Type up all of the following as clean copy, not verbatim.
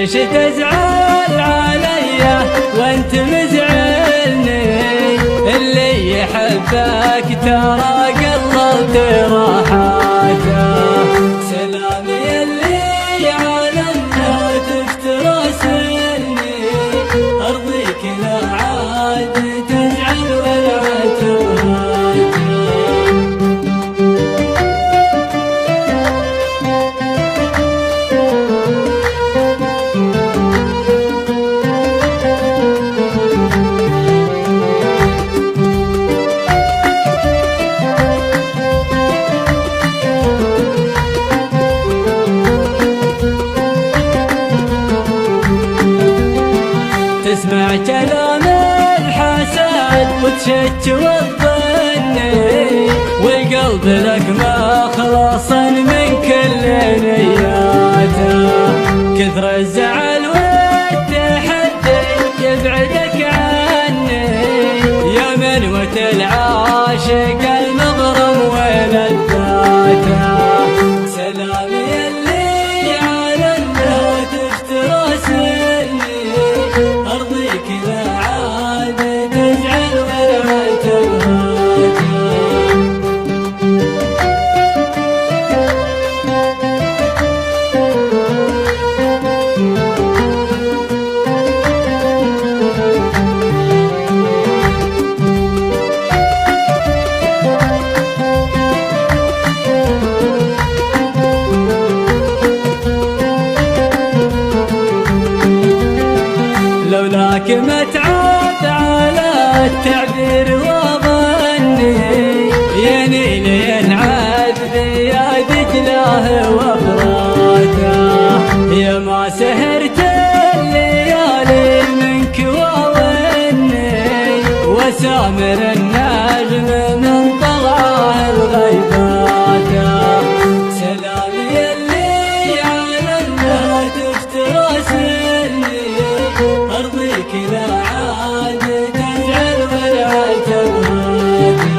ليش تزعل عليا وانت مزعلني؟ اللي يحبك ترى قلبت راحته. سلامي اللي على الناس تراسلني، ارضيك لا عاد تزعل ولا تبهاته. تسمع كلام الحسد وتشك وتظني، والقلب لك مخلصا من كل نياته. كثر الزعل والتحدي يبعدك عني، يا منوة العاشق المغرم ولذاته. سلامي اللي على الناس تراسلني، ارضيك لا عاد تزعل ولا تبهاته. لولاك ما تعب على التعبير وظني، يا نيل ينعاد بيد دجله وفراته. يا ما سهرت الليالي منك ووني، وسامر النجم من طلعه الغيباته. سلامي اللي على الناس تراسلني، ارضيك لا عاد تزعل ولا تبهاته.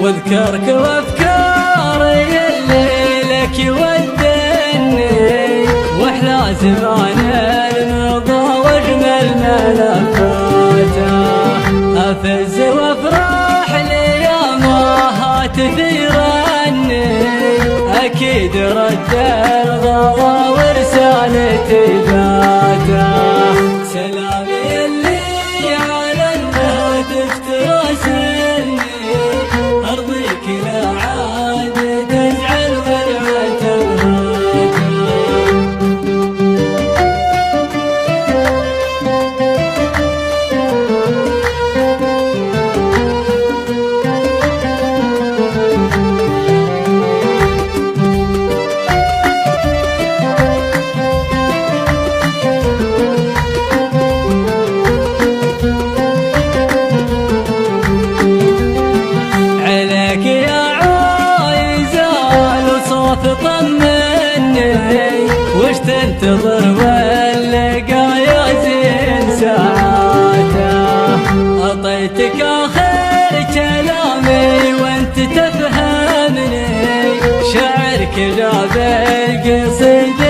واذكرك وافكاري اللي لك يودني، واحلى زمان المضى واجمل ملفاته. افز وافرح ليامها تثيرني، اكيد رد الغضا ورسالتي ذاته. سلامي اللي على الناس تراسلني، ارضيك لا عاد تزعل ولا تبهاته. طمني وش تنتظر واللقا يا زين ساعاته. اعطيتك اخر كلامي وانت تفهمني، شعرك جاب القصيدة